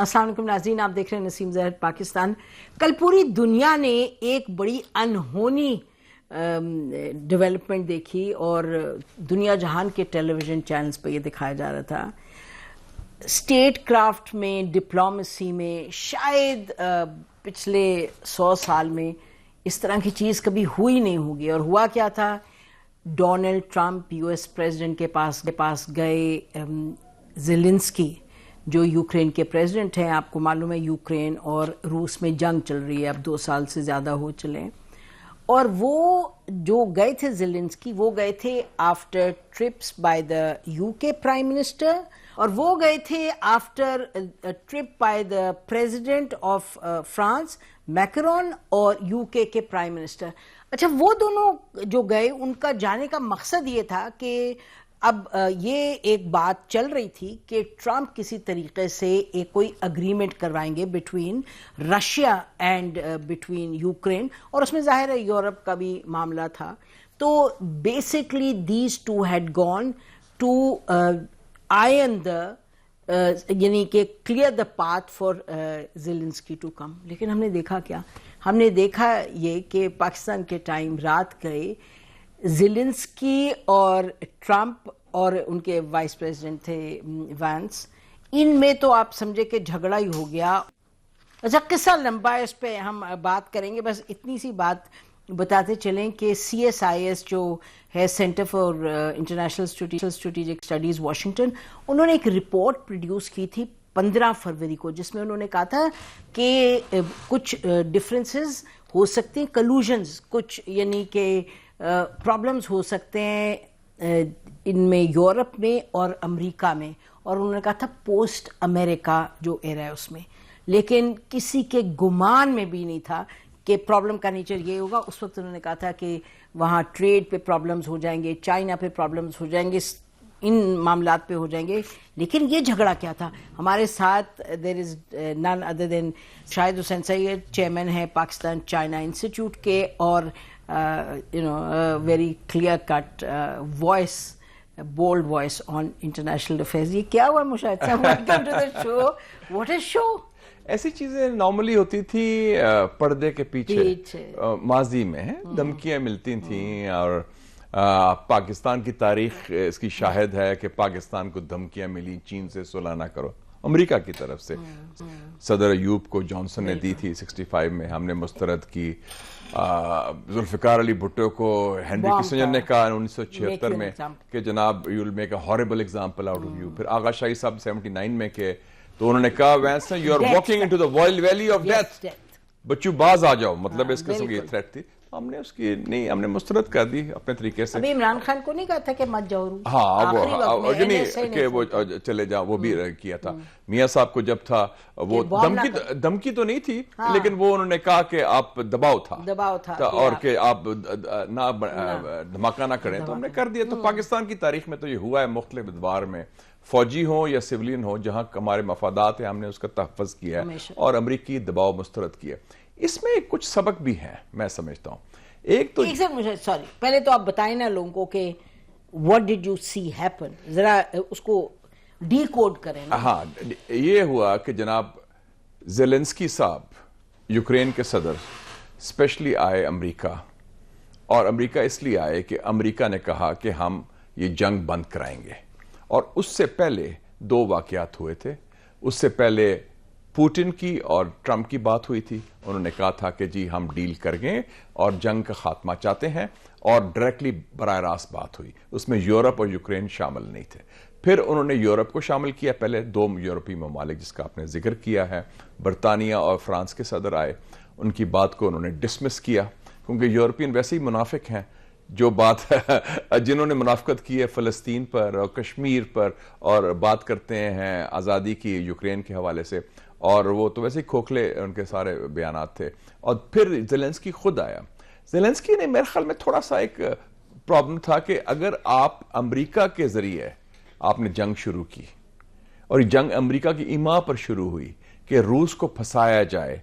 السلام علیکم ناظرین، آپ دیکھ رہے ہیں نسیم زہر پاکستان۔ کل پوری دنیا نے ایک بڑی انہونی ڈیولپمنٹ دیکھی اور دنیا جہان کے ٹیلی ویژن چینلز پہ یہ دکھایا جا رہا تھا۔ اسٹیٹ کرافٹ میں، ڈپلومیسی میں شاید پچھلے 100 سال میں اس طرح کی چیز کبھی ہوئی نہیں ہوگی۔ اور ہوا کیا تھا، Donald Trump U S president کے پاس گئے، زیلنسکی جو یوکرین کے پریزیڈنٹ ہیں، آپ کو معلوم ہے یوکرین اور روس میں جنگ چل رہی ہے، اب 2 سال سے زیادہ ہو چلے ہیں، اور وہ جو گئے تھے زیلنسکی، وہ گئے تھے after trips by the you کے پرائم منسٹر، اور وہ گئے تھے after trip by the president of France Macron اور یو کے پرائم منسٹر۔ اچھا، وہ دونوں جو گئے، ان کا جانے کا مقصد یہ تھا کہ اب یہ ایک بات چل رہی تھی کہ ٹرمپ کسی طریقے سے ایک کوئی اگریمنٹ کروائیں گے between Russia and between Ukraine, اور اس میں ظاہر ہے یورپ کا بھی معاملہ تھا۔ تو basically these two had gone to iron یعنی کہ clear the path for Zelensky to come. لیکن ہم نے دیکھا کیا؟ ہم نے دیکھا یہ کہ پاکستان کے ٹائم رات گئے، زیلنسکی اور ٹرمپ اور ان کے وائس پریزیڈنٹ تھے وینس، ان میں تو آپ سمجھے کہ جھگڑا ہی ہو گیا۔ اچھا، قصہ لمبا ہے، اس پہ ہم بات کریں گے، بس اتنی سی بات بتاتے چلیں کہ CSIS جو ہے centre for international strategic studies Washington, انہوں نے ایک رپورٹ پروڈیوس کی تھی 15 فروری کو، جس میں انہوں نے کہا تھا کہ کچھ ڈفرینسز ہو سکتے ہیں، کلوژنز کچھ، یعنی کہ پرابلمز ہو سکتے ہیں ان میں یورپ میں اور امریکہ میں، اور انہوں نے کہا تھا پوسٹ امریکہ جو ایرا ہے اس میں، لیکن کسی کے گمان میں بھی نہیں تھا کہ پرابلم کا نیچر یہ ہوگا۔ اس وقت انہوں نے کہا تھا کہ وہاں ٹریڈ پہ پرابلمز ہو جائیں گے، چائنا پہ پرابلمز ہو جائیں گے، ان معاملات پہ ہو جائیں گے۔ لیکن یہ جھگڑا کیا تھا؟ ہمارے ساتھ there is none other than Shahid Hussain Syed, chairman ہے پاکستان چائنا انسٹیٹیوٹ کے، اور very clear cut voice, bold voice on international affairs. یہ کیا ہوا مشاہد صاحب؟ Welcome to the show. What is show? ایسی چیزیں نارملی ہوتی تھی پردے کے پیچھے، ماضی میں دھمکیاں ملتی تھیں، اور پاکستان کی تاریخ اس کی شاہد ہے کہ پاکستان کو دھمکیاں ملی، چین سے صلح نہ کرو، امریکہ کی طرف سے۔ صدر ایوب کو جانسن نے دی تھی 65 میں، ہم نے مسترد کی۔ ذوالفقار علی بھٹو کو ہنری کسنجر نے کہا 1976 میں کہ جناب you will make a horrible example out of you. پھر آغا شاہی صاحب 79 میں کہ تو انہوں نے کہا Vance you are walking into the valley of death, بچو باز آ جاؤ، مطلب اس قسم کی تھریٹ تھی۔ ہم نے اس کی نہیں، ہم نے مسترد کر دی اپنے طریقے سے۔ ابھی عمران خان کو نہیں کہا تھا کہ مت جاؤ، ہاں کہ وہ چلے جاؤ، وہ بھی کیا تھا۔ میاں صاحب کو جب تھا وہ دھمکی تو نہیں تھی، لیکن وہ انہوں نے کہا کہ آپ دباؤ تھا اور کہ آپ نہ دھماکہ نہ کریں، تو ہم نے کر دیا۔ تو پاکستان کی تاریخ میں تو یہ ہوا ہے مختلف ادوار میں، فوجی ہو یا سیولین ہو، جہاں ہمارے مفادات ہیں ہم نے اس کا تحفظ کیا ہے اور امریکی دباؤ مسترد کیا۔ اس میں کچھ سبق بھی ہیں میں سمجھتا ہوں۔ ایک تو مجھے سوری، پہلے تو آپ بتائیں نا لوگوں کو کہ what did you see happen، ذرا اس کو ڈی کوڈ کریں۔ ہاں، یہ ہوا کہ جناب زیلنسکی صاحب یوکرین کے صدر اسپیشلی آئے امریکہ، اور امریکہ اس لیے آئے کہ امریکہ نے کہا کہ ہم یہ جنگ بند کرائیں گے، اور اس سے پہلے 2 واقعات ہوئے تھے۔ اس سے پہلے پوٹن کی اور ٹرمپ کی بات ہوئی تھی، انہوں نے کہا تھا کہ جی ہم ڈیل کر گئے اور جنگ کا خاتمہ چاہتے ہیں، اور ڈائریکٹلی براہ راست بات ہوئی، اس میں یورپ اور یوکرین شامل نہیں تھے۔ پھر انہوں نے یورپ کو شامل کیا، پہلے 2 یورپی ممالک جس کا آپ نے ذکر کیا ہے، برطانیہ اور فرانس کے صدر آئے، ان کی بات کو انہوں نے ڈسمس کیا، کیونکہ یورپین ویسے ہی منافق ہیں، جو بات جنہوں نے منافقت کی ہے فلسطین پر اور کشمیر پر، اور بات کرتے ہیں آزادی کی یوکرین کے حوالے سے، اور وہ تو ویسے ہی کھوکھلے ان کے سارے بیانات تھے۔ اور پھر زیلنسکی خود آیا۔ زیلنسکی نے میرے خیال میں تھوڑا سا ایک پرابلم تھا کہ اگر آپ امریکہ کے ذریعے آپ نے جنگ شروع کی، اور یہ جنگ امریکہ کی ایما پر شروع ہوئی کہ روس کو پھنسایا جائے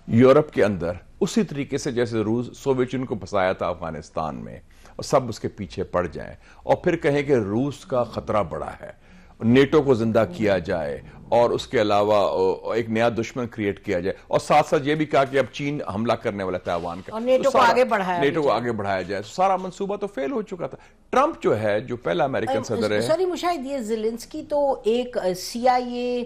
یورپ کے اندر، اسی طریقے سے جیسے روس سوویت یونین کو پھنسایا تھا افغانستان میں، اور سب اس کے پیچھے پڑ جائیں، اور پھر کہیں کہ روس کا خطرہ بڑا ہے، نیٹو کو زندہ کیا جائے اور اس کے علاوہ ایک نیا دشمن کریٹ کیا جائے, اور ساتھ ساتھ یہ بھی کہا کہ اب چین حملہ کرنے والا تائیوان کا, اور نیٹو کو آگے بڑھایا جائے. سارا منصوبہ تو فیل ہو چکا تھا. ٹرمپ جو ہے, جو پہلا امریکن صدر ہے, سوری مشاہد, یہ زیلنسکی تو ایک CIA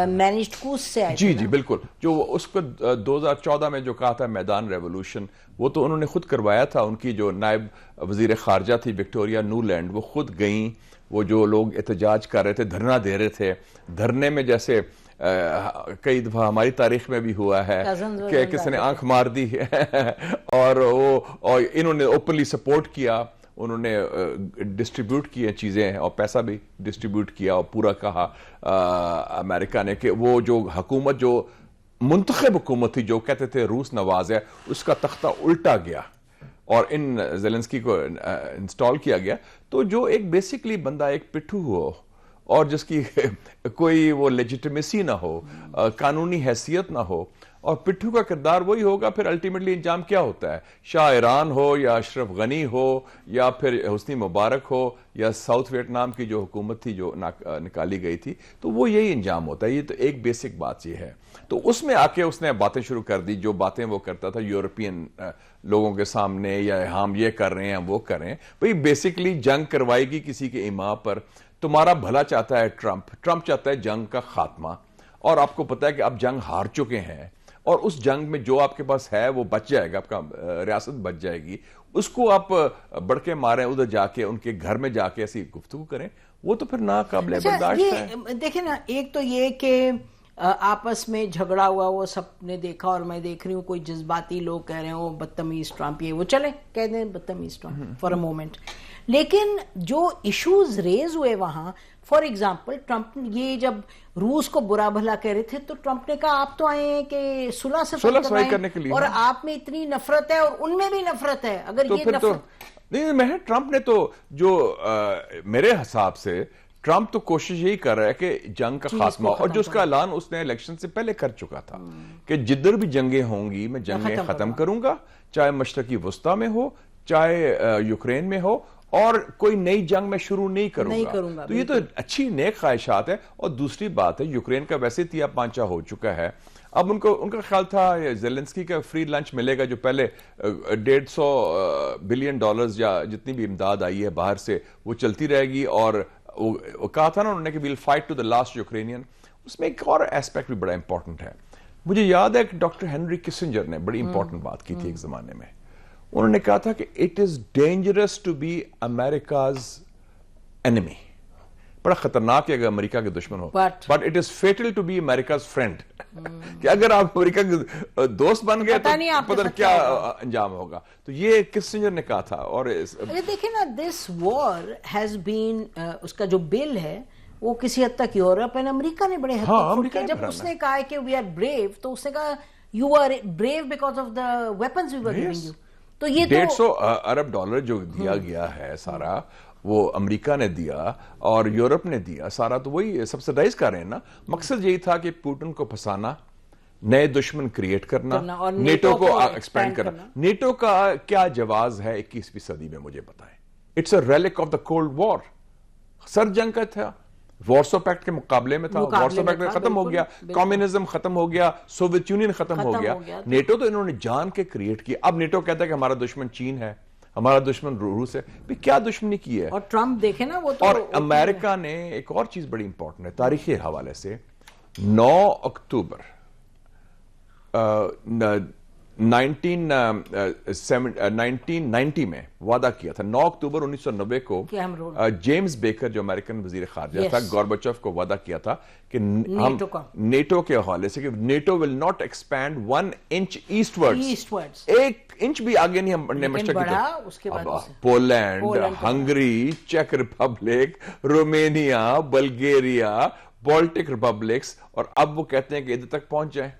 مینجڈ کوس سے آئے. جی بالکل. جو اس کو 2014 میں جو کہا تھا میدان ریولوشن, وہ تو انہوں نے خود کروایا تھا. ان کی جو نائب وزیر خارجہ تھی وکٹوریا نولینڈ, وہ خود گئیں. وہ جو لوگ احتجاج کر رہے تھے, دھرنا دے رہے تھے, دھرنے میں جیسے کئی دفعہ ہماری تاریخ میں بھی ہوا ہے کہ کسی نے آنکھ مار دی اور انہوں نے اوپنلی سپورٹ کیا, انہوں نے ڈسٹریبیوٹ کیے چیزیں اور پیسہ بھی ڈسٹریبیوٹ کیا, اور پورا کہا امریکہ نے کہ وہ جو حکومت, جو منتخب حکومت تھی, جو کہتے تھے روس نواز ہے, اس کا تختہ الٹا گیا اور ان زیلنسکی کو انسٹال کیا گیا. تو جو ایک بیسیکلی بندہ ایک پٹھو ہو اور جس کی کوئی وہ لیجیٹمیسی نہ ہو, قانونی حیثیت نہ ہو, اور پٹھو کا کردار وہی ہوگا, پھر الٹیمیٹلی انجام کیا ہوتا ہے؟ شاہ ایران ہو یا اشرف غنی ہو یا پھر حسنی مبارک ہو یا ساؤتھ ویتنام کی جو حکومت تھی جو نکالی گئی تھی, تو وہ یہی انجام ہوتا ہے. یہ تو ایک بیسک بات یہ ہے. تو اس میں آ کے اس نے باتیں شروع کر دی, جو باتیں وہ کرتا تھا یورپین لوگوں کے سامنے, یا ہم یہ کر رہے ہیں وہ کر رہے ہیں. بھئی بیسکلی جنگ کروائے گی کسی کے ایما پر. تمہارا بھلا چاہتا ہے ٹرمپ چاہتا ہے جنگ کا خاتمہ, اور آپ کو پتا ہے کہ آپ جنگ ہار چکے ہیں, اور اس جنگ میں جو آپ کے پاس ہے وہ بچ جائے گا, آپ کا ریاست بچ جائے گی, اس کو آپ بڑھ کے ماریں, ادھر جا کے ان کے گھر میں جا کے ایسی گفتگو کریں, وہ تو پھر ناقابل برداشت ہے. دیکھیں نا, ایک تو یہ کہ آپس میں جھگڑا ہوا, وہ سب نے دیکھا, اور میں دیکھ رہی ہوں کوئی جذباتی لوگ کہہ رہے ہیں بدتمیز ٹرمپ, یہ وہ, چلے کہہ دیں بدتمیز ٹرمپ فار اے مومنٹ. لیکن جو ایشوز ریز ہوئے وہاں, فار ایگزامپل ٹرمپ یہ جب روس کو برا بھلا کہہ رہے تھے, تو ٹرمپ نے کہا آپ تو آئے ہیں کہ صلح کرنے کے لیے, اور آپ میں اتنی نفرت ہے اور ان میں بھی نفرت ہے. اگر یہ نفرت نہیں, ٹرمپ نے تو جو میرے حساب سے ٹرمپ تو کوشش یہی کر رہا ہے کہ جنگ کا خاتمہ, اور جو اس کا اعلان اس نے الیکشن سے پہلے کر چکا تھا کہ جدھر بھی جنگیں ہوں گی میں جنگیں ختم کروں گا, چاہے مشرقی وسطی میں ہو, چاہے یوکرین میں ہو, اور کوئی نئی جنگ میں شروع نہیں کروں گا. تو یہ تو اچھی نیک خواہشات ہے. اور دوسری بات ہے, یوکرین کا ویسے تیا پانچا ہو چکا ہے. اب ان کا خیال تھا زیلنسکی کا فری لنچ ملے گا, جو پہلے $150 بلین یا جتنی بھی امداد آئی ہے باہر سے وہ چلتی رہے گی, اور وہ کہا تھا نا انہوں نے کہ we'll fight to the last Ukrainian. اس میں ایک اور ایسپیکٹ بھی بڑا امپورٹنٹ ہے. مجھے یاد ہے کہ ڈاکٹر ہنری کسنجر نے بڑی امپورٹنٹ بات کی تھی ایک زمانے میں. انہوں نے کہا تھا کہ it is dangerous to be America's enemy. بڑا خطرناک ہے اگر امریکہ کے دشمن ہو, but it is fatal to be America's friend. کہ اگر آپ امریکہ کے دوست بن گئے تو پتہ کیا انجام ہوگا. تو یہ کسنجر نے کہا تھا. اور دیکھیں نا, دس وار ہیز بین, اس کا جو بل ہے وہ کسی حد تک یورپ اور امریکہ نے بڑے حد تک, جب اس نے کہا کہ وی آر بریو, تو اس نے کہا you are brave because of the weapons we were giving you. تو یہ $150 ارب جو دیا گیا ہے سارا, وہ امریکہ نے دیا اور یورپ نے دیا سارا, تو وہی سبسیڈائز کر رہے ہیں نا. مقصد یہی تھا کہ پوٹن کو پھنسانا, نئے دشمن کریٹ کرنا, نیٹو کو ایکسپینڈ کرنا. نیٹو کا کیا جواز ہے 21ویں صدی میں, مجھے بتائیں. It's a relic of the cold war. سر جنگ کا تھا, وارسو پیکٹ کے مقابلے میں تھا. وارسو پیکٹ ختم ہو گیا, کمیونزم ختم ہو گیا, سوویت یونین ختم ہو گیا. نیٹو تو انہوں نے جان کے کریٹ کیا. اب نیٹو کہتا ہے کہ ہمارا دشمن چین ہے, ہمارا دشمن روس ہے. کیا دشمنی کی ہے؟ اور ٹرمپ دیکھیں نا, وہ تو, اور امریکہ نے ایک اور چیز بڑی امپورٹنٹ ہے تاریخی حوالے سے. 9 اکتوبر 1990 میں وعدہ کیا تھا. 9 اکتوبر 1990 کو جیمز بیکر جو امریکن وزیر خارجہ تھا, گورباچوف کو وعدہ کیا تھا کہ ہم نیٹو کے حوالے سے کہ NATO will not expand 1 inch eastwards, 1 inch بھی آگے نہیں ہم نے مشرقی. پولینڈ, ہنگری, چیک Republic, Romania, Bulgaria, Baltic republics, اور اب وہ کہتے ہیں کہ ادھر تک پہنچ جائیں.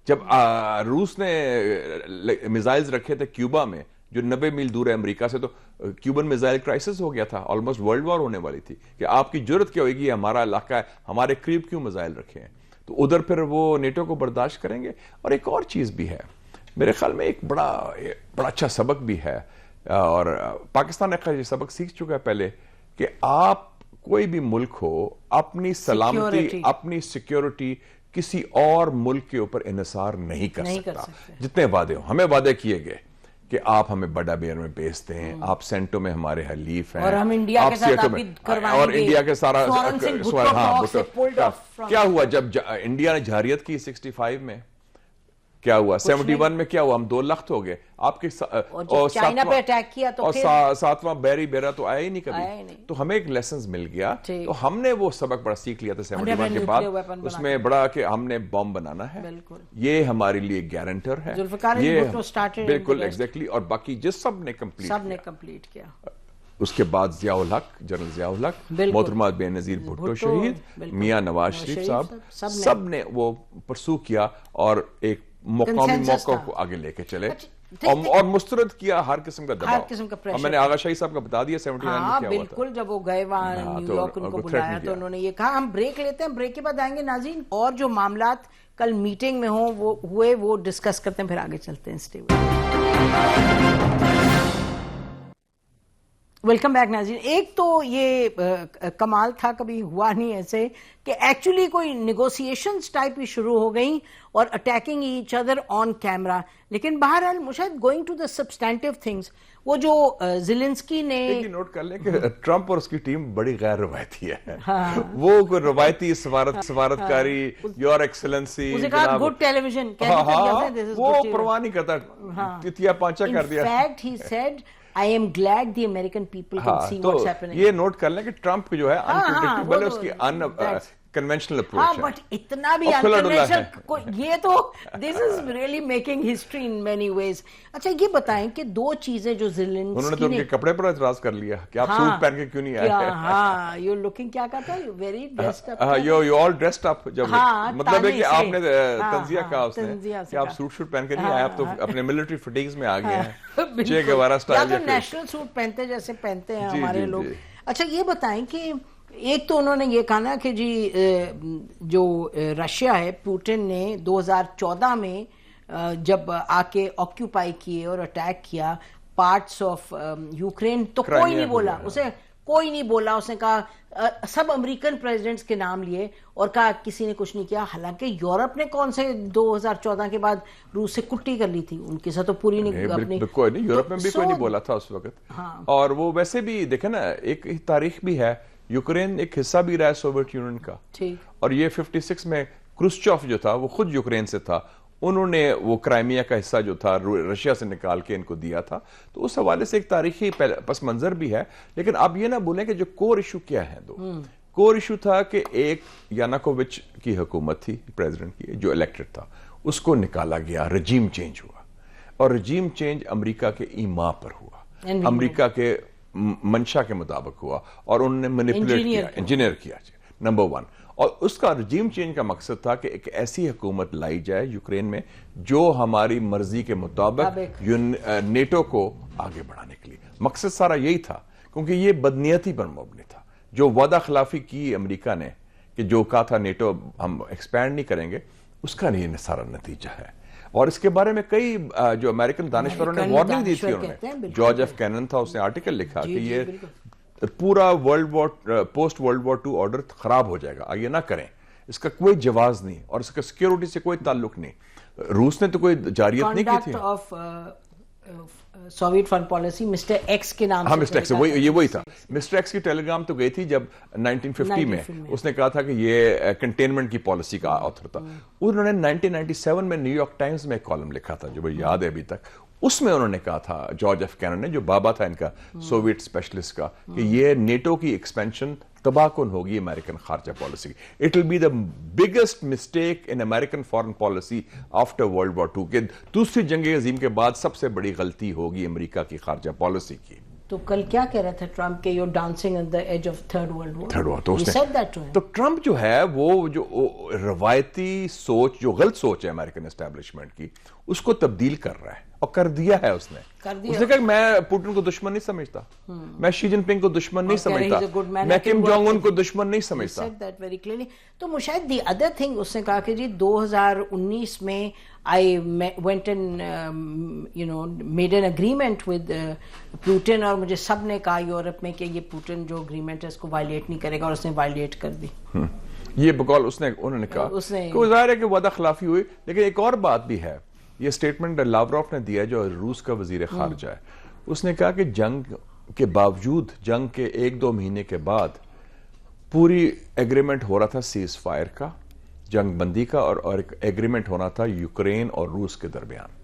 جب روس نے میزائلز رکھے تھے کیوبا میں, جو 90 میل دور ہے امریکہ سے, تو کیوبن میزائل کرائسس ہو گیا تھا, آلموسٹ ورلڈ وار ہونے والی تھی کہ آپ کی جرت کیا ہوئے گی, ہمارا علاقہ ہے, ہمارے قریب کیوں میزائل رکھے ہیں. تو ادھر پھر وہ نیٹو کو برداشت کریں گے. اور ایک اور چیز بھی ہے میرے خیال میں, ایک بڑا اچھا سبق بھی ہے, اور پاکستان نے یہ سبق سیکھ چکا ہے پہلے, کہ آپ کوئی بھی ملک ہو اپنی سلامتی اپنی سیکیورٹی کسی اور ملک کے اوپر انحصار نہیں کر سکتا. جتنے وعدے ہوں, ہمیں وعدے کیے گئے کہ آپ ہمیں بڑا بیئر میں بیچتے ہیں, آپ سینٹو میں ہمارے حلیف ہیں, اور ہم انڈیا کے ساتھ اور انڈیا کے سارا کیا ہوا جب انڈیا نے جارحیت کی 65 میں, کیا ہوا 71 میں, کیا ہوا ہم 2 لخت ہو گئے. آپ کے چائنا پہ اٹیک کیا تو 7واں بیری بیرا تو آیا ہی نہیں کبھی. تو ہمیں ایک لیسنز مل گیا, تو ہم نے وہ سبق بڑا سیکھ لیا تھا 71 کے بعد. اس میں بڑا کہ ہم نے بم بنانا ہے, یہ ہمارے لیے گارنٹر ہے, یہ بالکل ایگزیکٹلی. اور باقی جس سب نے کمپلیٹ کیا. اس کے بعد ضیاء الحق, جنرل ضیاء الحق, محترمہ بے نظیر بھٹو شہید, میاں نواز شریف صاحب, سب نے وہ پرسو کیا اور ایک مقامی موقع کو آگے لے کے چلے اور مسترد کیا ہر قسم کا دباؤ. اور میں نے آغا شاہی صاحب کا بتا دیا 79 میں کیا ہوا تھا. بالکل, جب وہ گئے وہاں نیو یارک ان کو بلایا تو انہوں نے یہ کہا. ہم بریک لیتے ہیں, بریک کے بعد آئیں گے ناظرین, اور جو معاملات کل میٹنگ میں ہوئے وہ ڈسکس کرتے ہیں, پھر آگے چلتے ہیں. ویلکم بیک ناظرین. ایک تو یہ کمال تھا, کبھی ہوا نہیں ایسے کہ ایکچولی کوئی نیگوسیشنز ٹائپ ہی شروع ہو گئیں اور attacking each other on camera. لیکن بہرحال Mushahid going to the substantive things, وہ جو زیلنسکی نے نوٹ کر لیں کہ ٹرمپ اور اس کی ٹیم بڑی غیر روایتی ہے. وہ کوئی روایتی سفارتکاری, your excellency, good television, وہ پرواہ نہیں کرتا, تتیا پانچا کر دیا. In fact, he said, I am glad the American people can see what's happening. یہ نوٹ کر لیں کہ ٹرمپ جو ہے unpredictable ہے, اس کی conventional approach ہے. But اتنا بھی unconventional, یہ تو this is really making history in many ways. اچھا یہ بتائیں کہ 2 چیزیں جو زیلنسکی انہوں نے تو ان کے کپڑے پر اعتراض کر لیا کہ آپ سوٹ پہن کے کیوں نہیں آئے. ہاں, you're looking کیا کہتا ہے, you're very dressed up. You all dressed up. جب مطلب ہے کہ آپ نے تنزیہ کہا اس نے کہ آپ سوٹ پہن کے نہیں آئے, آپ تو اپنے ملٹری فٹیگز میں آ گئے ہیں, چے گیوارا سٹائل. یا تو نیشنل سوٹ پہنتے جیسے پہنتے ہیں ہمارے لوگ. اچھا یہ بتائیں کہ ایک تو انہوں نے یہ کہا نا کہ جی جو رشیا ہے, پوٹن نے 2014 میں جب آ کے آکیوپائی کیے اور اٹیک کیا پارٹس آف یوکرین, تو کوئی نہیں بولا, اسے کوئی نہیں بولا. اس نے کہا سب امریکن پریزیڈنٹس کے نام لیے اور کہا کسی نے کچھ نہیں کیا. حالانکہ یورپ نے کون سے 2014 کے بعد روس سے کٹی کر لی تھی, ان کے ساتھ تو پوری نہیں, کوئی نہیں, یورپ میں بھی کوئی نہیں بولا تھا اس وقت. اور وہ ویسے بھی دیکھیں نا, ایک تاریخ بھی ہے, یوکرین ایک حصہ بھی رہا ہے سوویت یونین کا, اور یہ 56 میں کرسچوف جو تھا وہ خود یوکرین سے تھا, انہوں نے وہ کرائمیا کا حصہ جو تھا رشیا سے نکال کے ان کو دیا تھا. تو اس حوالے سے ایک تاریخی پس منظر بھی ہے. لیکن آپ یہ نہ بولیں کہ جو کور ایشو کیا ہے, 2 کور ایشو تھا کہ ایک یانوکووچ کی حکومت تھی پریزیڈنٹ کی جو الیکٹڈ تھا, اس کو نکالا گیا, رجیم چینج ہوا, اور رجیم چینج امریکہ کے ایما پر ہوا, امریکہ کے منشا کے مطابق ہوا, اور انہوں نے مینیپولیٹ کیا, انجینئر کیا, نمبر 1. اور اس کا رجیم چینج کا مقصد تھا کہ ایک ایسی حکومت لائی جائے یوکرین میں جو ہماری مرضی کے مطابق نیٹو کو آگے بڑھانے کے لیے. مقصد سارا یہی تھا, کیونکہ یہ بدنیتی پر مبنی تھا. جو وعدہ خلافی کی امریکہ نے کہ جو کہا تھا نیٹو ہم ایکسپینڈ نہیں کریں گے, اس کا یہ سارا نتیجہ ہے. اور اس کے بارے میں کئی جو امریکن دانشوروں نے وارننگ دی تھی, انہوں نے, جارج ایف کینن تھا, اس نے آرٹیکل لکھا کہ یہ پورا پوسٹ ورلڈ وار 2 آرڈر خراب ہو جائے گا, یہ نہ کریں, اس کا کوئی جواز نہیں, اور اس کا سیکیورٹی سے کوئی تعلق نہیں. روس نے تو کوئی جارحیت نہیں کی تھی. Soviet foreign policy mister X کے نام سے, ہاں مسٹر ایکس, یہ وہی تھا. مسٹر ایکس کی ٹیلی گرام تو گئی تھی جب 1950 میں اس نے کہا تھا کہ یہ کنٹینمنٹ کی پالیسی کا آتھر تھا. انہوں نے 1997 میں نیو یارک ٹائمز میں ایک کالم لکھا تھا جو مجھے یاد ہے ابھی تک. اس میں انہوں نے کہا تھا, جارج ایف کینن نے, جو بابا تھا ان کا سوویت اسپیشلسٹ کا, کہ یہ نیٹو کی ایکسپینشن تباہ کن ہوگی امریکن خارجہ policy. It will be the biggest mistake in American foreign policy after world war 2, کہ دوسری جنگ عظیم کے بعد سب سے بڑی غلطی ہوگی امریکہ کی خارجہ پالیسی کی. تو کل کیا کہہ رہا تھا ٹرمپ کہ you're dancing on the edge of third world war. He said that to him. تو ٹرمپ جو ہے وہ جو روایتی سوچ, جو غلط سوچ ہے امریکن اسٹیبلشمنٹ کی, اس کو تبدیل کر رہا ہے. اور کر دیا ہے اس نے کہا کہ میں پوٹن کو دشمن نہیں سمجھتا, میں شی جن پنگ کو دشمن نہیں سمجھتا, میں کم جونگ ان کو دشمن نہیں سمجھتا. تو مشاہد دی ادر تھنگ اس نے کہا کہ جی 2019 میں I went and made an agreement with Putin, اور مجھے سب نے کہا یورپ میں کہ یہ پوٹن جو اگریمنٹ ہے اس کو وائلیٹ نہیں کرے گا, اور اس نے وائلیٹ کر دی. یہ بقول انہوں نے کہا کہ ظاہر ہے کہ وعدہ خلافی ہوئی. لیکن ایک اور بات بھی ہے, یہ سٹیٹمنٹ لاوروف نے دیا جو روس کا وزیر خارجہ ہے. اس نے کہا کہ جنگ کے باوجود, جنگ کے 1-2 مہینے کے بعد پوری ایگریمنٹ ہو رہا تھا سیز فائر کا, جنگ بندی کا, اور ایک ایگریمنٹ ہونا تھا یوکرین اور روس کے درمیان.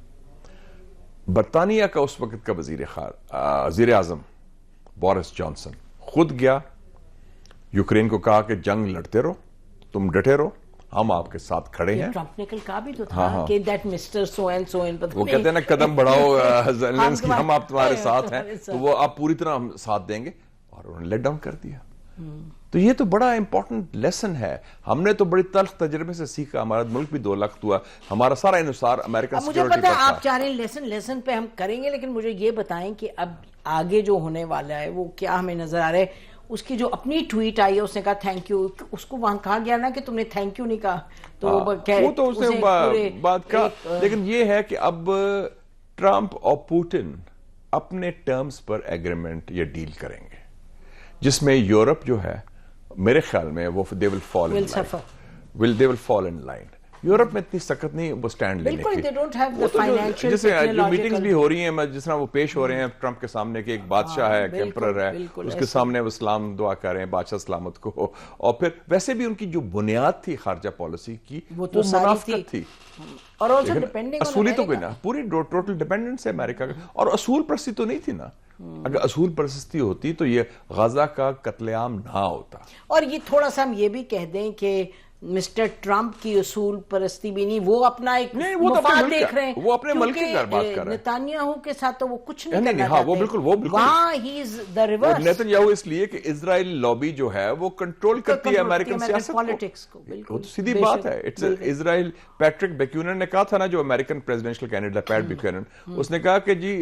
برطانیہ کا اس وقت کا وزیر اعظم بورس جانسن خود گیا, یوکرین کو کہا کہ جنگ لڑتے رہو, تم ڈٹے رہو, ہم آپ کے ساتھ کھڑے ہیں. ٹرمپ نے کل کہا بھی تو تھا کہ that mister so and so, وہ کہتے ہیں نا قدم بڑھاؤ زیلنسکی, ہم آپ تمہارے ساتھ ہیں, تو وہ آپ پوری طرح ہم ساتھ دیں گے, اور انہوں نے لیٹ ڈاؤن کر دیا. تو یہ تو بڑا امپورٹنٹ لیسن ہے. ہم نے تو بڑی تلخ تجربے سے سیکھا, ہمارا ملک بھی 2 لاکھ ہوا, ہمارا سارا انحصار امریکن سیکیورٹی پر تھا. مجھے پتا آپ چاہ رہے ہیں لیسن پہ ہم کریں گے, لیکن مجھے یہ بتائیں کہ اب آگے جو ہونے والا ہے وہ کیا ہمیں نظر آ رہا ہے. اس کی جو اپنی ٹویٹ آئی ہے, اس نے کہا تھینک یو, اس کو وہاں کہا گیا نا کہ تم نے تھینک یو نہیں کہا, تو وہ تو اس نے بات کہا. لیکن یہ ہے کہ اب ٹرمپ اور پوٹن اپنے ٹرمز پر ایگریمنٹ یا ڈیل کریں گے, جس میں یورپ جو ہے میرے خیال میں وہ they will fall in line. Europe میں اتنی سخت نہیں وہ سٹینڈ لینے کی. جیسے جو میٹنگز بھی ہو رہی ہیں, جس طرح وہ پیش ہو رہے ہیں ٹرمپ کے سامنے کہ ایک بادشاہ ہے, ایک ایمپرر ہے, اس کے سامنے وہ سلام دعا کر رہے ہیں بادشاہ سلامت کو. اور پھر ویسے بھی ان کی جو بنیاد تھی خارجہ پالیسی کی وہ منافقت تھی, اور اصولی تو کوئی نہ, پوری ٹوٹل ڈیپینڈنس ہے امریکہ کا, اور اصول پرستی تو نہیں تھی نا. اگر اصول پرستی ہوتی تو یہ غزہ کا قتل عام نہ ہوتا. اور یہ تھوڑا سا ہم یہ بھی کہہ دیں کہ مسٹر ٹرمپ کی اصول پرستی بھی نہیں, وہ اپنا ایک مفاد دیکھ رہے ہیں, وہ اپنے ملک کی بات کر رہے ہیں. نیتانیاہو کے ساتھ تو وہ کچھ نہیں کرنا چاہتے. وہ بالکل وہاں ہی از دی ریورس. نیتانیاہو اس لیے کہ اسرائیل لابی جو ہے وہ کنٹرول کرتی ہے امریکن سیاست پالیٹکس کو. وہ تو سیدھی بات ہے. اسرائیل, پیٹرک بیکیونن نے کہا تھا نا, جو American presidential candidate Pat Buchanan, اس نے کہا کہ جی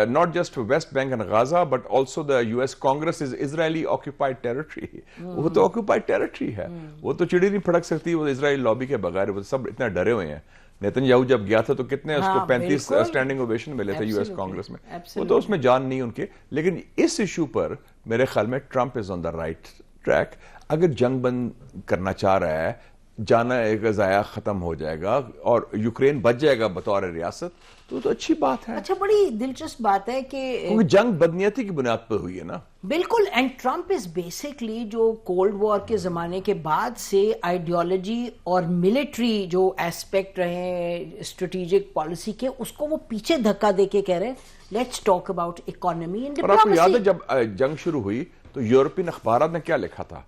not just West Bank and Gaza but also the US Congress is Israeli occupied territory. وہ تو آکوپائڈ ٹیریٹری ہے, وہ تو چڑی نہیں پھڑک سکتی وہ اسرائیل لابی کے بغیر. وہ سب اتنا ڈرے ہوئے ہیں. نیتنیاہو جب گیا تھا تو کتنے اس کو 35 اسٹینڈنگ اوویشن ملے تھے US کانگریس میں. وہ تو اس میں جان نہیں ان کے. لیکن اس ایشو پر میرے خیال میں Trump is on the right track. اگر جنگ بند کرنا چاہ رہا ہے, جانا ایک ضائع ختم ہو جائے گا اور یوکرین بچ جائے گا بطور ریاست, تو اچھی بات ہے. اچھا, بڑی دلچسپ بات ہے کہ جنگ بدنیتی کی بنیاد پر ہوئی ہے نا. بالکل. اینڈ ٹرمپ از بیسکلی جو کولڈ وار کے زمانے کے بعد سے آئیڈیالوجی اور ملٹری جو ایسپیکٹ رہے ہیں اسٹریٹجک پالیسی کے, اس کو وہ پیچھے دھکا دے کے کہہ رہے ہیں let's talk about economy and diplomacy. اور آپ کو یاد ہے جب جنگ شروع ہوئی تو یورپین اخبارات نے کیا لکھا تھا؟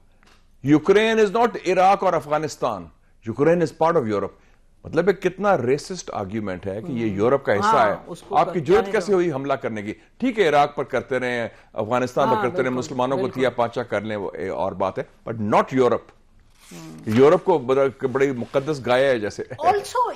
یوکرین از ناٹ عراق اور Afghanistan, Ukraine is part of Europe. مطلب کتنا ریسسٹ آرگیومنٹ ہے کہ یہ یورپ کا حصہ ہے. آپ کی جرات کیسے ہوئی حملہ کرنے کی؟ ٹھیک ہے عراق پر کرتے رہے, افغانستان پر کرتے رہے, مسلمانوں کو تیا پانچا کر لیں, وہ اور بات ہے, بٹ ناٹ یورپ. یورپ کو بڑی مقدس گایا ہے جیسے. Also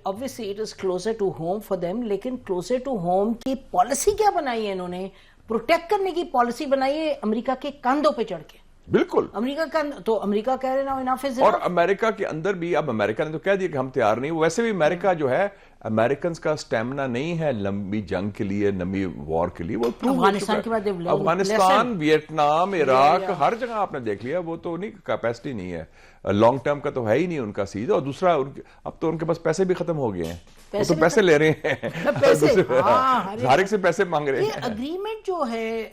obviously it is closer to home for them, لیکن closer to home کی پالیسی کیا بنائی ہے انہوں نے؟ پروٹیکٹ کرنے کی پالیسی بنائی ہے امریکہ کے کاندھوں پہ چڑھ کے. بالکل. امریکہ کا تو امریکہ کہہ رہے نا انف از. اور امریکہ کے اندر بھی اب امریکہ نے تو کہہ دیا کہ ہم تیار نہیں. ویسے بھی امریکہ جو ہے, امریکنز کا سٹیمنا نہیں ہے لمبی جنگ کے لیے, لمبی وار کے لیے. وہ افغانستان کے بعد افغانستان, ویتنام, عراق, ہر جگہ آپ نے دیکھ لیا. وہ تو نہیں, کیپیسٹی نہیں ہے لانگ ٹرم کا, تو ہے ہی نہیں ان کا سیدھا. اور دوسرا اب تو ان کے پاس پیسے بھی ختم ہو گئے ہیں, وہ تو پیسے لے رہے ہیں, ہر ایک سے پیسے مانگ رہے ہیں. اگریمنٹ جو ہے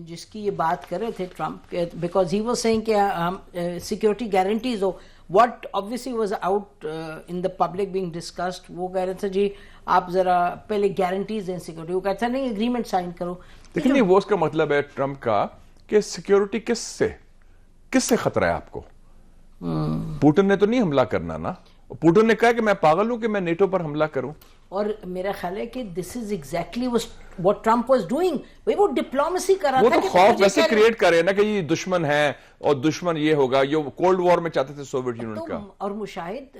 جس کی یہ بات کر رہے تھے Trump, because he was saying کہ سیکورٹی گارنٹیز ہو, what obviously was out in the public being discussed, وہ کہہ رہے تھے جی آپ ذرا پہلے گارنٹیز دیں سیکورٹی. وہ کہتا نہیں اگریمنٹ سائن کرو. لیکن نہیں, وہ اس کا مطلب ہے ٹرمپ کا کہ سیکورٹی کس سے خطرہ ہے آپ کو؟ پوٹن نے تو نہیں حملہ کرنا نا. پوٹن نے کہا کہ میں پاگل ہوں کہ میں نیٹو پر حملہ کروں. اور میرا خیال ہے کہ this is exactly what Trump was doing, وہ ڈپلومیسی کر رہا تھا. وہ تو خوف ویسے کریٹ کرے نا کہ یہ دشمن ہے اور دشمن یہ ہوگا. یہ کولڈ وار میں چاہتے تھے سوویت یونین کا. اور Mushahid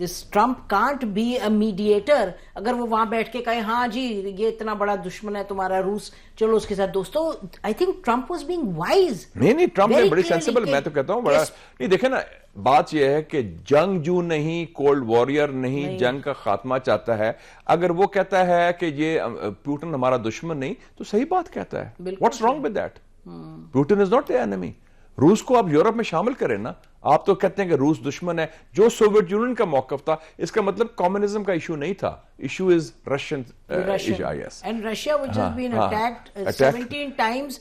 this Trump can't be a mediator. اگر وہ وہاں بیٹھ کے کہے ہاں جی یہ اتنا بڑا دشمن ہے تمہارا روس, چلو اس کے ساتھ دوستو. I think Trump was being wise. نہیں ٹرمپ نے بڑی سینسیبل, میں تو کہتا ہوں بڑا. نہیں دیکھیں نا, بات یہ ہے کہ جنگجو نہیں, کولڈ وارئر نہیں, جنگ کا خاتمہ چاہتا ہے. اگر وہ کہتا ہے کہ یہ پوٹن ہمارا دشمن نہیں تو صحیح بات کہتا ہے. What's wrong with that? Putin is not the enemy. روس کو آپ یورپ میں شامل کریں نا. آپ تو کہتے ہیں کہ روس دشمن ہے. جو سوویت یونین کا موقف تھا اس کا مطلب کمیونزم کا ایشو نہیں تھا. Issue is Russian. And Russia which has been attacked 17 times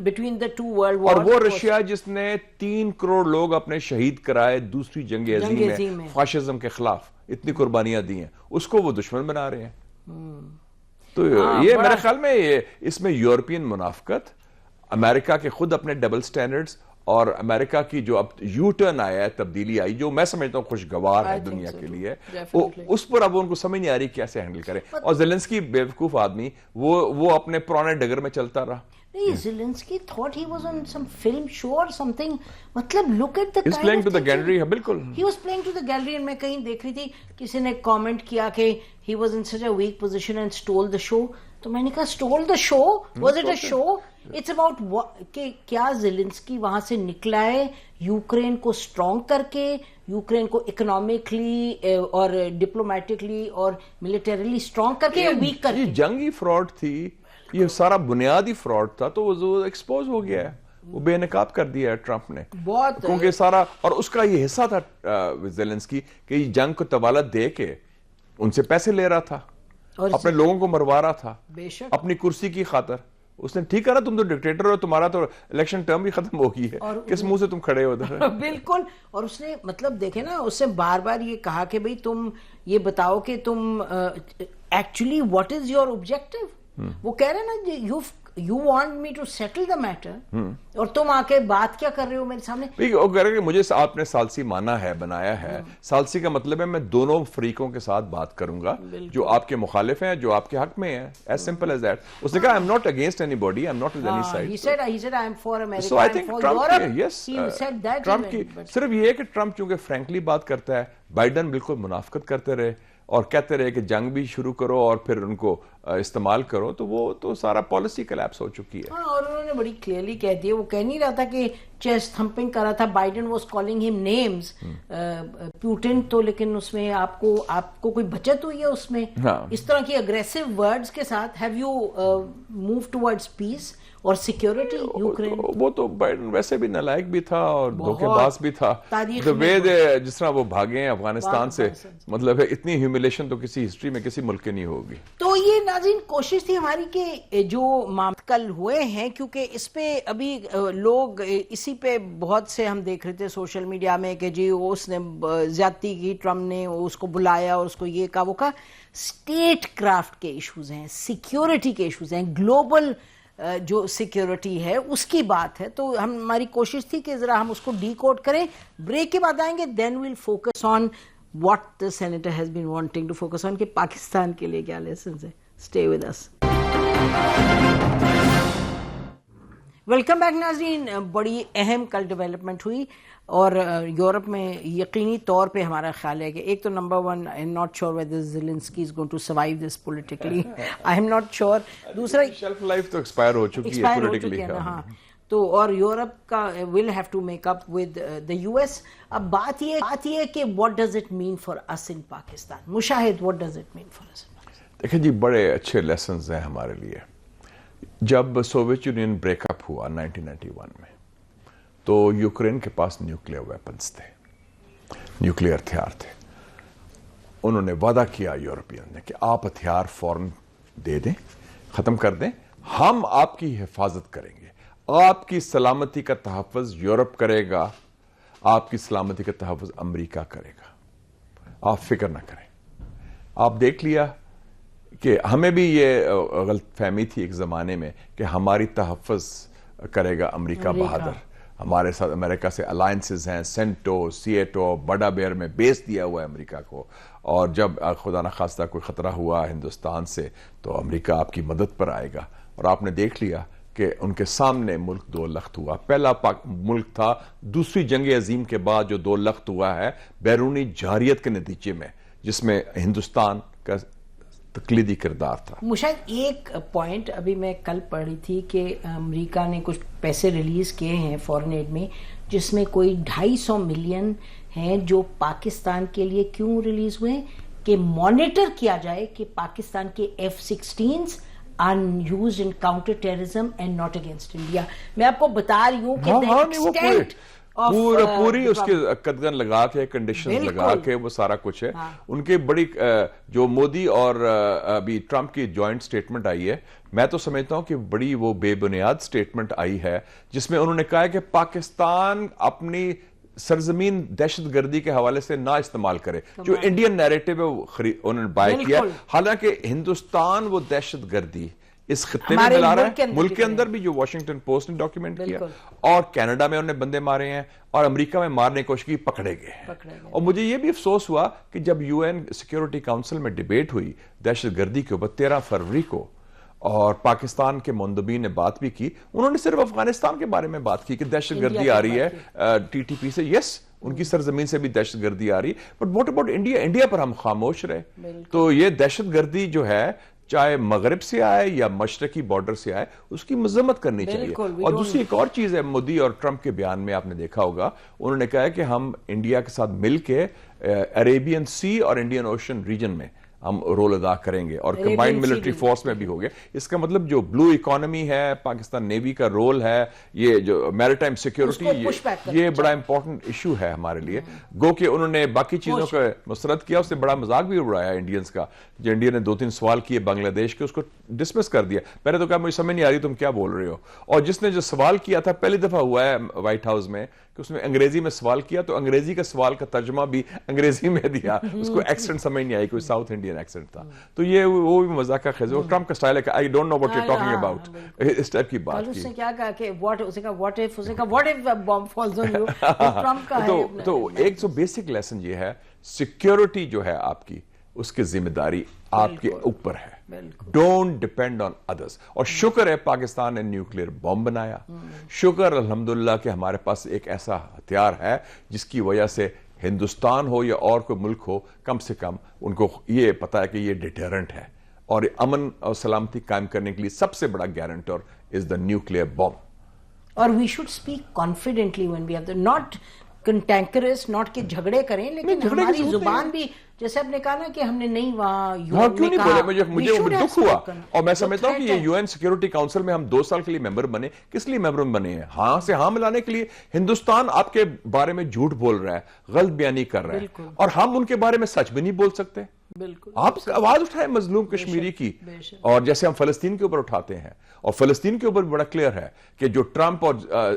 between the two world wars. اور وہ رشیا جس نے 3 کروڑ لوگ اپنے شہید کرائے دوسری جنگ عظیم میں فاشزم کے خلاف, اتنی قربانیاں دی ہیں, اس کو وہ دشمن بنا رہے ہیں. تو یہ میرے خیال میں اس میں یورپین منافقت, امریکہ کے خود اپنے ڈبل سٹینڈرڈز, اور امریکہ کی جو اب یو ٹرن آیا ہے, تبدیلی آئی, جو میں سمجھتا ہوں خوشگوار ہے دنیا کے لیے, اس پر اب ان کو سمجھ نہیں آ رہی کیسے ہینڈل کریں. اور زیلنسکی بیوقوف آدمی, وہ اپنے پرانے ڈگر میں چلتا رہا. نہیں, Zelensky thought he was on some film show or something. مطلب look at the He's playing to the gallery. بالکل he was playing to the gallery. and میں کہیں دیکھ رہی تھی کسی نے کامنٹ کیا کہ he was in such a weak position and stole the show. تو میں نے کہا stole the show? Was it a show? It's about کہ کیا زیلنسکی وہاں سے نکلا ہے یوکرین کو اسٹرانگ کر کے, یوکرین کو اکنامکلی اور ڈپلومیٹکلی اور ملٹریلی اسٹرانگ کر کے, یا ویک کر کے؟ یہ جنگی فراڈ تھی, یہ سارا بنیادی فراڈ تھا, تو وہ ایکسپوز ہو گیا ہے, وہ بے نقاب کر دیا ہے ٹرمپ نے. بہت, کیونکہ سارا, اور اس کا یہ حصہ تھا زیلنسکی کہ یہ جنگ کو طوالت دے کے ان سے پیسے لے رہا تھا, اپنے لوگوں کو مروا رہا تھا اپنی کرسی کی خاطر. اس نے ٹھیک ہے نا, تم تو ڈکٹیٹر ہو, تمہارا تو الیکشن ٹرم بھی ختم ہو گئی ہے, کس منہ سے تم کھڑے ہو ادھر؟ بالکل. اور اس نے مطلب دیکھیں نا, اس سے بار بار یہ کہا کہ بھئی تم یہ بتاؤ کہ تم actually what is your objective. وہ کہہ رہے نا you want me to settle the matter, اور تم آ کے بات کیا کر رہے ہو میرے سامنے. وہ کہہ رہے کہ مجھے آپ نے ثالثی مانا ہے, بنایا ہے. ثالثی کا مطلب ہے میں دونوں فریقوں کے ساتھ بات کروں گا, جو آپ کے مخالف ہیں, جو آپ کے حق میں ہیں. as simple as that. اس نے کہا I'm not against anybody, I'm not with any side. He said I'm for America, so I I'm think for Trump, Europe. yes, he said that Trump کی صرف یہ ہے کہ ٹرمپ چونکہ frankly بات کرتا ہے, بائیڈن بالکل منافقت کرتے رہے اور کہتے رہے کہ جنگ بھی شروع کرو اور پھر ان کو استعمال کرو, تو وہ تو سارا پالیسی کلیپس ہو چکی ہے. ہاں, اور انہوں نے بڑی کلیئرلی کہہ دیا, وہ کہہ نہیں رہا تھا کہ چیسٹ تھمپنگ کر رہا تھا. بائیڈن واز کالنگ ہم نیمز پیوٹن, تو لیکن اس میں آپ کو کوئی بچت ہوئی ہے اس میں اس طرح کی اگریسو ورڈز کے ساتھ؟ ہیو یو موو ٹورڈز پیس اور سیکیورٹی یوکرین؟ وہ تو بائیڈن ویسے بھی نالائق بھی تھا اور دھوکے باز بھی تھا. جس طرح وہ بھاگے ہیں افغانستان سے, مطلب ہے اتنی ہیوملیشن تو کسی ہسٹری میں کسی ملک کی نہیں ہوگی. تو یہ ناظرین کوشش تھی ہماری کہ جو کل ہوئے ہیں, کیونکہ اس پہ ابھی لوگ اسی پہ بہت سے ہم دیکھ رہے تھے سوشل میڈیا میں کہ جی اس نے زیادتی کی, ٹرمپ نے اس کو بلایا اور اس کو یہ کہا وہ کہا. اسٹیٹ کرافٹ کے ایشوز ہیں, سیکیورٹی کے ایشوز ہیں, گلوبل جو سیکیورٹی ہے اس کی بات ہے. تو ہماری کوشش تھی کہ ذرا ہم اس کو ڈی کوڈ کریں. بریک کے بعد آئیں گے, then we'll focus on what the senator has been wanting to focus on, کہ پاکستان کے لیے کیا لیسنز ہیں. Stay with us. Welcome back ناظرین. بڑی اہم کل ڈیولپمنٹ ہوئی اور یورپ میں یقینی طور پہ ہمارا خیال ہے کہ ایک تو number one, I am not sure whether Zelensky is going to survive this politically. I am not sure. دوسرا شیلف لائف تو ایکسپائر ہو چکی ہے پولیٹیکلی. ہاں, تو اور یورپ کا will have to make up with the US. اب بات یہ ہے کہ what does it mean for us in Pakistan? Mushahid, what does it mean for us in Pakistan? دیکھیں جی, بڑے اچھے لیسنز ہیں ہمارے لیے. جب سوویت یونین بریک اپ ہوا 1991 میں, تو یوکرین کے پاس نیوکلیئر ویپنز تھے, نیوکلیئر ہتھیار تھے. انہوں نے وعدہ کیا یورپین نے کہ آپ ہتھیار فوراً دے دیں, ختم کر دیں, ہم آپ کی حفاظت کریں گے, آپ کی سلامتی کا تحفظ یورپ کرے گا, آپ کی سلامتی کا تحفظ امریکہ کرے گا, آپ فکر نہ کریں. آپ دیکھ لیا کہ ہمیں بھی یہ غلط فہمی تھی ایک زمانے میں کہ ہماری تحفظ کرے گا امریکہ بہادر, ہمارے ساتھ امریکہ سے الائنسز ہیں, سینٹو, سیٹو, بڑا بیئر میں بیس دیا ہوا ہے امریکہ کو, اور جب خدا نخواستہ کوئی خطرہ ہوا ہندوستان سے تو امریکہ آپ کی مدد پر آئے گا. اور آپ نے دیکھ لیا کہ ان کے سامنے ملک دو لخت ہوا. پہلا ملک تھا دوسری جنگ عظیم کے بعد جو دو لخت ہوا ہے بیرونی جارحیت کے نتیجے میں, جس میں ہندوستان کا تقلیدی کردار تھا. مشاہد ایک پوائنٹ ابھی میں کل پڑھ رہی تھی کہ امریکہ نے کچھ پیسے ریلیز کیے ہیں فورن ایڈ میں, جس میں کوئی 250 ملین ہیں جو پاکستان کے لیے کیوں ریلیز ہوئے ہیں کہ مانیٹر کیا جائے کہ پاکستان کے F-16s are used in counter terrorism and not against India. میں آپ کو بتا رہی ہوں کہ the extent پوری اس کے قدغن لگا کے کنڈیشن لگا کے وہ سارا کچھ ہے. ان کے بڑی جو مودی اور ابھی ٹرمپ کی جوائنٹ سٹیٹمنٹ آئی ہے, میں تو سمجھتا ہوں کہ بڑی وہ بے بنیاد سٹیٹمنٹ آئی ہے جس میں انہوں نے کہا ہے کہ پاکستان اپنی سرزمین دہشت گردی کے حوالے سے نہ استعمال کرے. جو انڈین نیریٹو ہے وہ انہوں نے بائی کیا, حالانکہ ہندوستان وہ دہشت گردی اس خطے میں ملا رہا ہے. ملک کے اندر بھی جو واشنگٹن پوسٹ نے ڈاکیومنٹ کیا, اور کینیڈا میں انہوں نے بندے مارے ہیں, اور امریکہ میں مارنے کی کوشش کی, پکڑے گئے. اور مجھے یہ بھی افسوس ہوا کہ جب UN سیکیورٹی کاؤنسل میں ڈیبیٹ ہوئی دہشت گردی کے اوپر 13 فروری کو, اور پاکستان کے مندوبین نے بات بھی کی, انہوں نے صرف افغانستان کے بارے میں بات کی کہ دہشت گردی آ رہی ہے TTP سے. یس, ان کی سرزمین سے بھی دہشت گردی آ رہی, but what about India? India پر ہم خاموش رہے. تو یہ دہشت گردی جو ہے چاہے مغرب سے آئے یا مشرقی بارڈر سے آئے, اس کی مذمت کرنی چاہیے. اور دوسری ایک اور چیز ہے, مودی اور ٹرمپ کے بیان میں آپ نے دیکھا ہوگا, انہوں نے کہا ہے کہ ہم انڈیا کے ساتھ مل کے عربین سی اور انڈین اوشن ریجن میں ہم رول ادا کریں گے, اور کمبائنڈ ملٹری فورس میں بھی ہو گیا. اس کا مطلب جو بلو اکانومی ہے, پاکستان نیوی کا رول ہے, یہ جو میریٹائم سیکیورٹی, یہ بڑا امپورٹنٹ ایشو ہے ہمارے لیے. گو کہ انہوں نے باقی چیزوں کا مسرت کیا, اس سے بڑا مذاق بھی اڑایا انڈینز کا. جو انڈیا نے 2-3 سوال کیے بنگلہ دیش کے, اس کو ڈسمس کر دیا. پہلے تو کہا مجھے سمجھ نہیں آ رہی تم کیا بول رہے ہو. اور جس نے جو سوال کیا تھا, پہلی دفعہ ہوا ہے وائٹ ہاؤس میں کہ اس میں انگریزی میں سوال کیا, تو انگریزی کا سوال کا ترجمہ بھی انگریزی میں دیا. اس کو ایکسنٹ سمجھ نہیں آئی, کوئی ساؤتھ انڈین ایکسنٹ تھا. تو یہ وہ بھی مذاق کا خیز ہے. وہ ٹرمپ کا سٹائل ہے کہ I don't know what you are talking about, اس ٹائپ کی بات کی. اس نے کیا کہا کہ what if bomb falls on you. Trump کا ہے. تو ایک تو بیسک لیسن یہ ہے, سیکیورٹی جو ہے آپ کی, اس کی ذمہ داری آپ کے اوپر ہے. ڈونٹ ڈیپینڈ آن ادرس. اور شکر ہے پاکستان نے نیوکلیئر بم بنایا. شکر الحمدللہ کہ ہمارے پاس ایک ایسا ہتھیار ہے جس کی وجہ سے ہندوستان ہو یا اور کوئی ملک ہو, کم سے کم ان کو یہ پتا ہے کہ یہ ڈیٹرنٹ ہے, اور امن اور سلامتی قائم کرنے کے لیے سب سے بڑا گارنٹر از دا نیوکلیئر بم. اور we should speak confidently when we have the not contentious, not کہ جھگڑے کریں, لیکن ہماری زبان بھی, جیسے آپ نے کہا نا کہ ہم نے نہیں وہاں کیوں نہیں بولے. مجھے دکھ ہوا, اور میں سمجھتا ہوں کہ یہ UN سیکیورٹی کاؤنسل میں ہم 2 سال کے لیے ممبر بنے. کس لیے ممبر بنے ہیں؟ ہاں سے ہاں ملانے کے لیے. ہندوستان آپ کے بارے میں جھوٹ بول رہا ہے, غلط بیانی کر رہا ہے, اور ہم ان کے بارے میں سچ بھی نہیں بول سکتے. آپ آواز اٹھائیں مظلوم کشمیری کی, اور جیسے ہم فلسطین کے اوپر اٹھاتے ہیں, اور فلسطین کے اوپر بڑا کلیئر ہے کہ جو ٹرمپ اور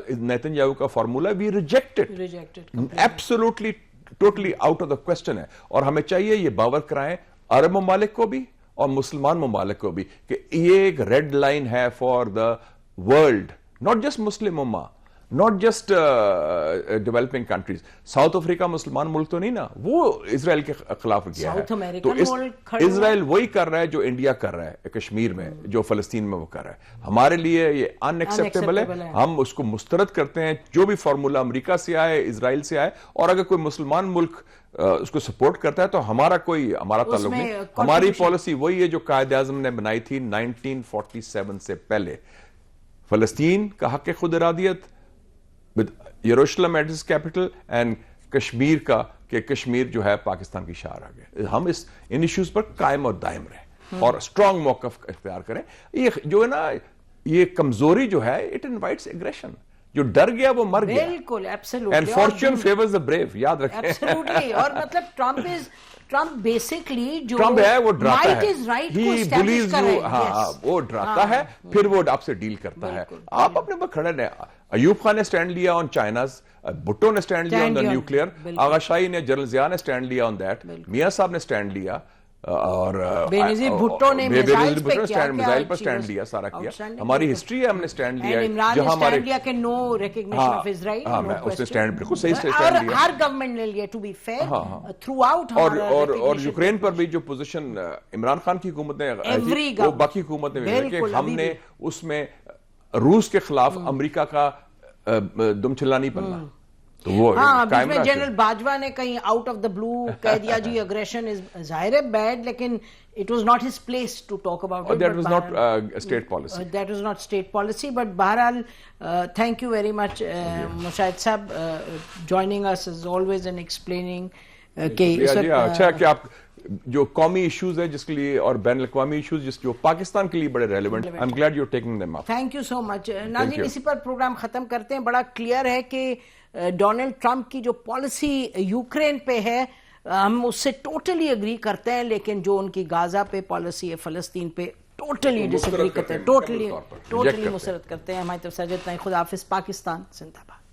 نیتن یاہو کا formula, we rejected absolutely totally out of the question ہے. اور ہمیں چاہیے یہ باور کرائیں عرب ممالک کو بھی اور مسلمان ممالک کو بھی کہ یہ ایک ریڈ لائن ہے for the world, not just Muslim امہ, not just developing countries. South Africa مسلمان ملک تو نہیں نا, وہ اسرائیل کے خلاف گیا ہے. تو اسرائیل وہی کر رہا ہے جو انڈیا کر رہا ہے کشمیر میں, جو فلسطین میں وہ کر رہا ہے. ہمارے لیے یہ ان ایکسیپٹیبل ہے. ہم اس کو مسترد کرتے ہیں, جو بھی فارمولا امریکہ سے آئے, اسرائیل سے آئے, اور اگر کوئی مسلمان ملک اس کو سپورٹ کرتا ہے تو ہمارا تعلق نہیں. ہماری پالیسی وہی ہے جو قائد اعظم نے بنائی تھی 1947 سے پہلے. فلسطین کا حق خود ارادیت with Jerusalem as its capital and Kashmir کا, کہ کشمیر جو ہے پاکستان کی شہر آ گئے. ہم ان ایشوز پر قائم اور دائم رہیں اور اسٹرانگ موقف اختیار کریں. یہ جو ہے نا, یہ کمزوری جو ہے, اٹ انوائٹس ایگریشن. جو ڈر گیا وہ مر گیا. بالکل, absolutely. And fortune favours the brave, یاد رکھیں. ایبسولوٹلی. اور مطلب ٹرمپ بیسکلی جو ٹرمپ ہے وہ ڈراتا ہے, ہی بلیوز یو. ہاں, وہ ڈراتا ہے, پھر وہ آپ سے ڈیل کرتا ہے. آپ اپنے پر کھڑے رہیں. ایوب خان نے سٹینڈ لیا آن چائناز, بھٹو نے سٹینڈ لیا آن دا نیوکلیئر, آغا شاہی نے, جنرل ضیاء نے سٹینڈ لیا آن دیٹ, میاں صاحب نے سٹینڈ لیا, اور بینظیر بھٹو نے میزائل پر سٹینڈ لیا، سارا کیا. ہماری ہسٹری ہے، ہم نے سٹینڈ لیا ہے. جہاں ہمارے لیا کہ نو ریکگنیشن آف اسرائیل، اس نے سٹینڈ بالکل صحیح سے سٹینڈ لیا. ہر گورنمنٹ نے لیا to be fair throughout. اور یوکرین پر بھی جو پوزیشن عمران خان کی حکومت نے وہ باقی حکومت نے کہ ہم نے اس میں روس کے خلاف امریکہ کا دم چلا نہیں بننا. ہاں بیچ میں جنرل باجوہ نے کہیں آؤٹ آف دا بلو کہہ دیا جی اگریشن ظاہر ہے بیڈ، لیکن it was not his place to talk about it. That was not state policy. That was not state policy, but بہرحال thank you very much Mushahid صاحب joining us as always and explaining کہ اچھا کہ آپ جو قومی issues ہیں جس کے لیے اور بین الاقوامی ایشوز جس جو پاکستان کے لیے بڑے relevant, I'm glad you're taking them up. Thank you so much. ناظرین اسی پر پروگرام ختم کرتے ہیں. بڑا کلیئر ہے کہ ڈونلڈ ٹرمپ کی جو پالیسی یوکرین پہ ہے ہم اس سے ٹوٹلی اگری کرتے ہیں، لیکن جو ان کی غازہ پہ پالیسی ہے، فلسطین پہ ٹوٹلی ڈس ایگری کرتے ہیں، ٹوٹلی مسرت کرتے ہیں. ہماری طرف سے اتنا ہی. خدا حافظ. پاکستان زندہ باد.